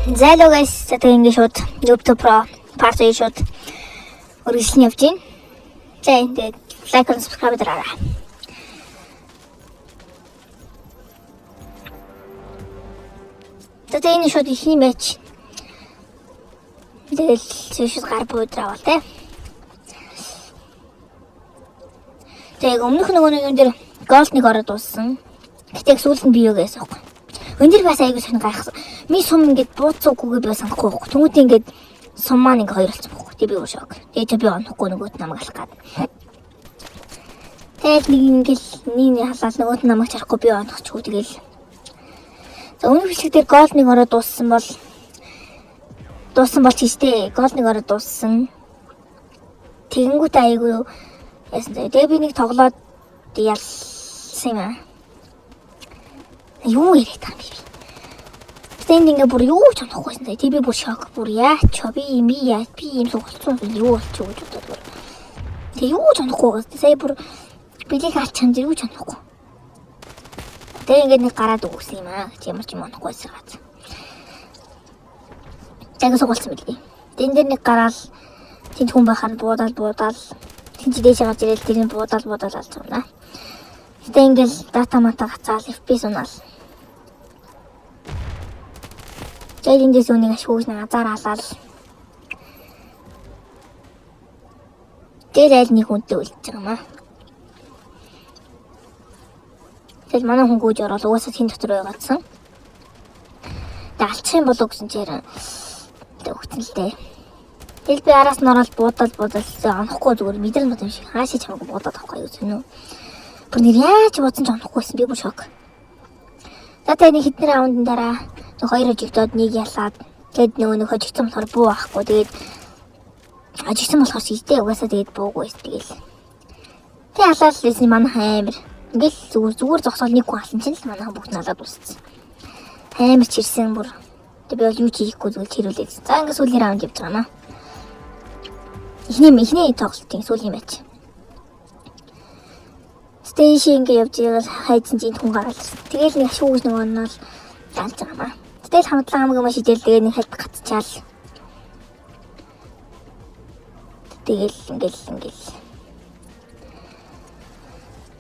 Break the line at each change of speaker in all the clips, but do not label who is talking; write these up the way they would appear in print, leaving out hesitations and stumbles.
Зайлуу guys, одоо ингэ шууд YouTube Pro part 2 шууд үргэлжлэн явж байна. За энэ лайк and subscribe дараарай. За энэ шууд ихний матч. Тэгэл шууд гар буудраавал те. Тэг өмнөх нэг юм дээр гол нэг ороод дууссан. Гэтэ сүүлд нь бий юу гэсэн юм. Өндөр бас айгуу сонир гайхсан. Ми сум ингээд бууцсаггүйгээ би санахгүй байхгүй. Тэмүүтээ ингээд сум маань ингээ хоёр болсон байхгүй. Тэг би өөр шок. Тэгээд би онохгүй нөгөөт намайг алах гад. Тэгээд нэг ингээл нэг халаал нөгөөт намайг чарахгүй би онохгүй. Тэгэл. За өнөө бичлэг дээр гол нэг ороод дууссан бол тийштэй. Гол нэг ороод дууссан. Тэгэнгүүт айгуу яасан. Тэгээд би нэг тоглоод ялсан юм аа. Юу яриад байгаа юм бэ? Тэнд ингээ бүр юу ч анхгүйсэн. Тэг би бүр шок. Бүр яач би юм суулцсан юу болчих гэж бодоод. Тэг юу ч анхгүйгээс. Сая бүр билийг алчсан юу ч анхгүй. Тэг ингээ нэг гараад өгсөн юм аа. Ямар ч юм анхгүйсэн газ. Тэг суулцсан билээ. Тэн дээр нэг гараал тэнд хүн байхад буудаал. Тэнд дээш гарч ирэл тэрний буудаал алцсан. Тэг ингээл дата мата гацаал FPS унаал. Тэгээд эндээс үнийг ашигүйс нэг азар халаал. Тэгээд аль нэг хүнтэй үлдэж байгаа юм аа. Тэгээд манай хүн гүйж ороод угаасаа тэн дотор байгаадсан. Тэгээд алчих юм болов гэсэн чинь өгсөн л дээ. Тэгэл би араас нь ороод буудал анахгүй зүгээр мэдрэл юм шиг хаашаа чамайг буудаад авахгүй юу зэнэ. Бүр нэр яаж бодсон ч анхгүйсэн би бүр шок. Тэгээд нэг хэдэн раундын дараа хоёр хожигдоод нэг ялаад тэгээд нэг хожигдсан болохоор буу авахгүй тэгээд ажигдсан болохоор шийдээ угаасаа тэгээд буугүй тэгэл. Тэгээд халаал лээсний манай амар ингээл зүгээр зогсоол нэг хүн алсан чинь л манай бүгд налаад дууссан. Амар чирсэн бүр. Тэгээд би бол юу ч хийхгүй зүгээр чирүүлээд. За ингээд сүүлийн раунд явж байгаа наа. Эхний тоглолтын сүүлийн матч. Стэйш ингээ явж байгаа хайцсан чинь хүн гараад. Тэгэл нэг ашгүй нэг онол ялж байгаа маа. Тэгэл хамтлаа хамаагүй маш идэл тэгээ нэг хальт гацчаал. Тэгэл ингээл.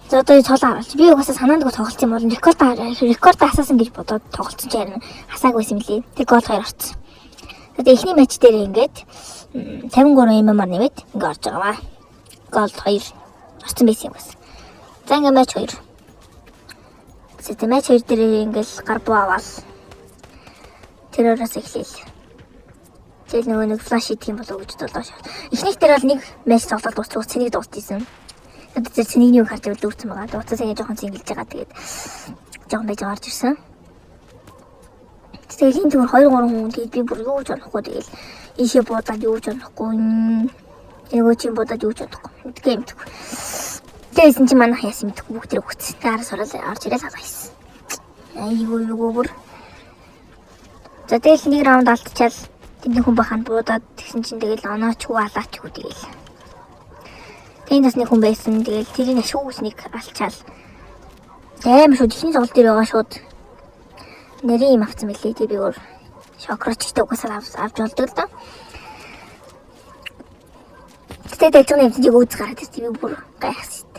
За одоо цол харуулж. Би угаасаа санаанд го тоглолт юм бол рекорд асаасан гэж бодоод тоглолцсон чинь харин асаагүйсэн мөлий. Тэг гол 2 орсон. Тэгээ эхний матч дээр ингээд 53 MM-аар нэмээд ингээ орж байгаа маа. Гол 2 орсон байсан юм байна. За ингээ матч 2. Тэгтээ матч 2 дээр ингээл гар буу аваад тэрөөс эхлэв. Тэгэл нэг флаш идэх юм болов гэж бодлоо шээ. Эхнийх дээр бол нэг матч тоглоод дууссан. Цэнийг дуусчихсан. Тэгээд цэнийг юу харж байвал дүүрсэн байгаа. Дууссан ингээ жоохон цэнгэлж байгаа. Тэгээд жоохон байж орж ирсэн. Тэгэл энэ зүгээр 2 3 хүн тэгээд би бүр юу ч онохгүй тэгэл ийшээ буудаад юу ч онохгүй. Энөгөө чинь буудаад юу ч онохгүй. Гэм. Тэсэн чи манайх яасан мэдгүй бүгд тэр өгч. Таарс ороод орж ирэл хавайсан. Айгуу бүр. За тэгэл нэг раунд алдчихал тэний хүн баханд буудаад тэгсэн чинь тэгэл оноочгүй алаачгүй тэгэл. Тэнд бас нэг хүн байсан. Тэгэл тэрийн ашгүйснийг алчаал. Амар шууд ихний тоглолт дээр байгаа шууд нэрийн юм авсан мэлээ. Тэг би өөр шокрочтой угаасаа авч болдог л доо. Тэгээд ч нэг юм үүс гараад ирсэн би бүр гайхсан.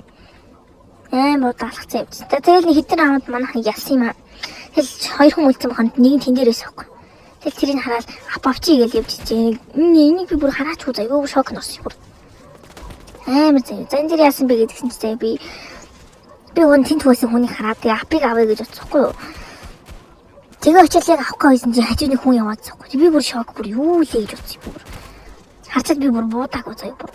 Амар даалгацсан явж. Тэгэл нэг хэдэн раунд манайхан ялсан юм аа. Тэгэл 2 хүн үлдсэн баханд нэг нь тэн дээрээс авахгүй. Тэгэл тэрийг хараад апавчи гэж явж чижээ. Энийг би бүр хараачгүй заа. Юу шок нос бүр. Амар заа. За энэ дээр яасан бэ гэдгсэн чинь би хүн тэнт хөөсөн хүнийг хараад тэгээ апыг авъя гэж бодсохгүй юу. Тэгээ очиад яг авахгүй байсан чинь хажууны хүн яваад захгүй. Би бүр шок бүр юу лээ гэж бодсон бүр. Харцад би бүр буудаагүй заа бүр.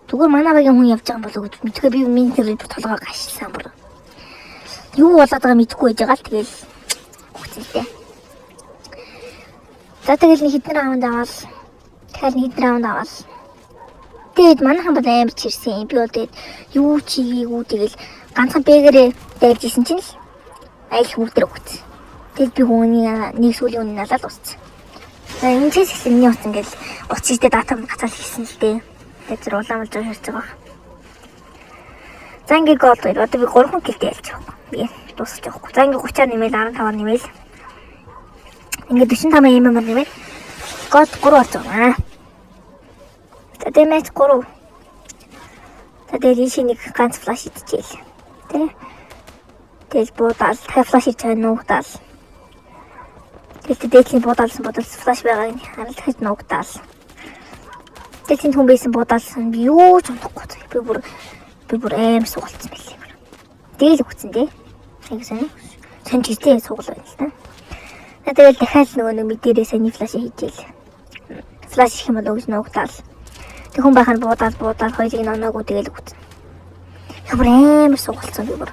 Зүгээр манай багийн хүн явж байгаа болов гэж мэдгүй би минь тэр толгой гашилсан бүр. Юу болоод байгаа мэдэхгүй байж байгаа л тэгэл хүчтэй. За тэгэл нэг хэдэн раунд аваад. Тэгээд манайхан бол амар чирсэн. Би бол тэгээд юу ч хийгээгүй тэгэл ганцхан бэгэрээ дайржсэн чинь л айл хүүтэр өгч. Тэгэл би хүний нэг сүүлийн үнэ налаад усцсан. За энэ ч ихний утсан гэл уцчихдээ дата гацаал хийсэн л дээ. Тэгээд зүр улаамж харж байгаа. За ингээ гол 2. Одоо би 3 хүн гэлтэй ялж байгаа. Би дуусах жоохгүй. За ингээ 30-аар нэмэл 15-аар нэмэл Ингээд 45 mm нэмээд гол 3 болж байгаа. За тэгээд 3. За тэгээд энэ шинийг ганц флаш идчихээл. Тэ. Тэгэл буудаал, флаш хийж байгаа нуугдаал. Тэгэл дээдлийн буудаалсан флаш байгааг харалдаж нуугдаал. Тэгэл хүн байсан буудаалсан би юу ч унахгүй. Би бүр аим суулцсан байлээ. Дээл өгцөн дээ. Тэгсэн. Сонжигтэй сугал байна л та. Тэгэл дахиад нөгөө мэдэрээ саний флаш хийжээл. Флаш их юм бол өгж нуугдаал. Тэг хүн байхад буудаал хоёрыг ноноогүй тэгэл өгцөн. Ямар амар суулцсан би бүр.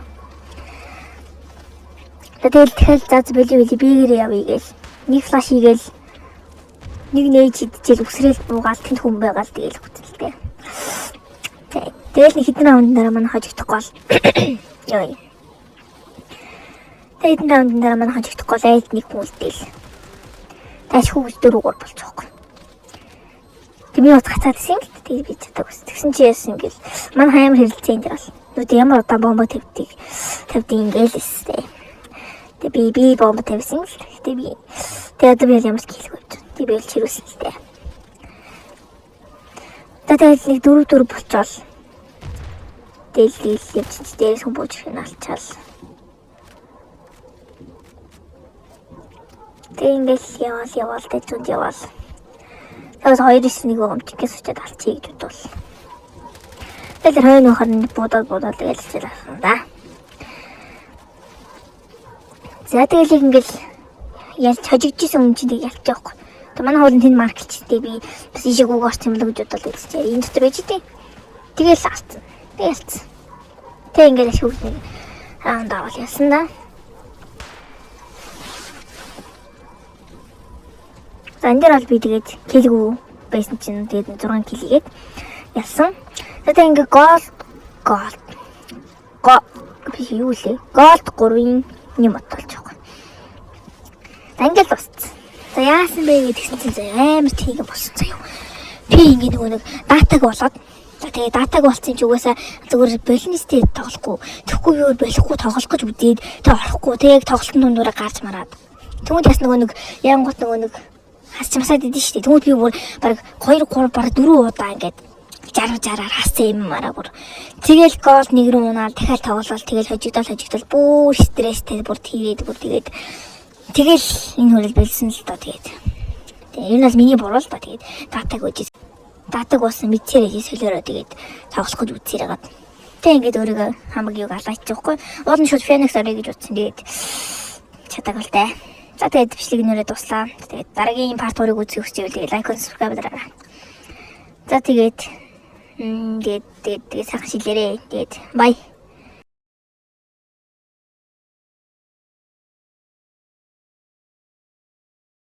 Тэгэл заз били бигэр явъя гээл. Нэг флаш хийгээл нэг нээж идчихэл үсрээл буугаал тэнд хүн байгаал тэгэл хөтөлтэй. Тэгэл нэг хэдэн раунд дараа манай хожигдохгүй бол ёо. Хэдэн раунд дараа манай хожигдохгүй бол айлд нэг хүн үлдээл. Тааш хүүгч 4 3 болчихгүй. Тэг би бас гацаад исэн л тэг би чаддаг ус. Тэгсэн чи яасан гэл манай хаамар хэрэлцээ энэ бол. Нүд ямар удаа бомбо тавьдгийг ингээл эстэй. Тэг би бомбо тавьсан л. Тэг би ямар ч хэлгүй байж. Тэг би л чирүүлсэн л дээ. Тэгэл нэг 4 болчоол. Тэгэл явчих дээрээс хүн бууж ирэх нь алчаал. Тэг ингээл яваал дэжунд яваал. Тэгээс 2-9 өмчгээс очиад алчий гэж бодвол. Тэгэл хойно харин буудаад тэгэл хэлсэн да. За тэгэл ингээл ялч хожигдчихсэн юм чинь тэг ялчих жоохгүй. Тэг манай хуулын тэнд маркетчтэй би бас ишиг үг орч юм л гэж бодлоо гэж. Энэ дотор байж тээ. Тэгэл алцсан. Тэгэлцсэн. Тэг ингээл шүүгний раунд авал ялсан да. Эндэр бол би тэгээд килгүй байсан чинь тэгээд 6 килгээд ялсан. Тэгээд ингээ гол би юу лээ? Голд 3-ын юм болж байгаа. Ангил босцсон. За яасан бэ гэдгсэн чинь амар тийгэн болсон заяа. Би ингээ нэг датаг болоод тэгээд датаг болсон чи угаасаа зүгээр баланстэй тоглохгүй. Тэгэхгүй юу болохгүй тоглох гэж үдээд тэг орохгүй. Тэг тоглолтын дундуура гарч мараад. Тэгмэд яс нэг янгот нэг хасчмасаад идэв штэ. Тэгмэд би бүр баг 2 3 баг 4 удаа ингээд 60-60-аар хассан юм мараа бүр. Тэгэл гол нэг рүү унаал дахиад тоглол тэгэл хожигдол бүр стресстэй бүр тэгээд тэгэл энэ хөрөл бэлсэн л доо тэгээд. Тэгээ энэ бол миний буруу л доо тэгээд датаг уусан мэдсээрээ солиороо тэгээд тоглох гэж үзээрээд. Тэг ингээд өөрийгөө хамаг юг алаачихгүй. Уул нь шууд Phoenix орё гэж утсан тэгээд чадаг л дээ. За тэгээд бичлэг нэрээ дуслаа. Тэгээд дараагийн парт 2-ыг үзэх хүсчихвэл тэгээд лайк, subscribe дараарай. За тэгээд сайхан шилээрээ. Тэгээд bye.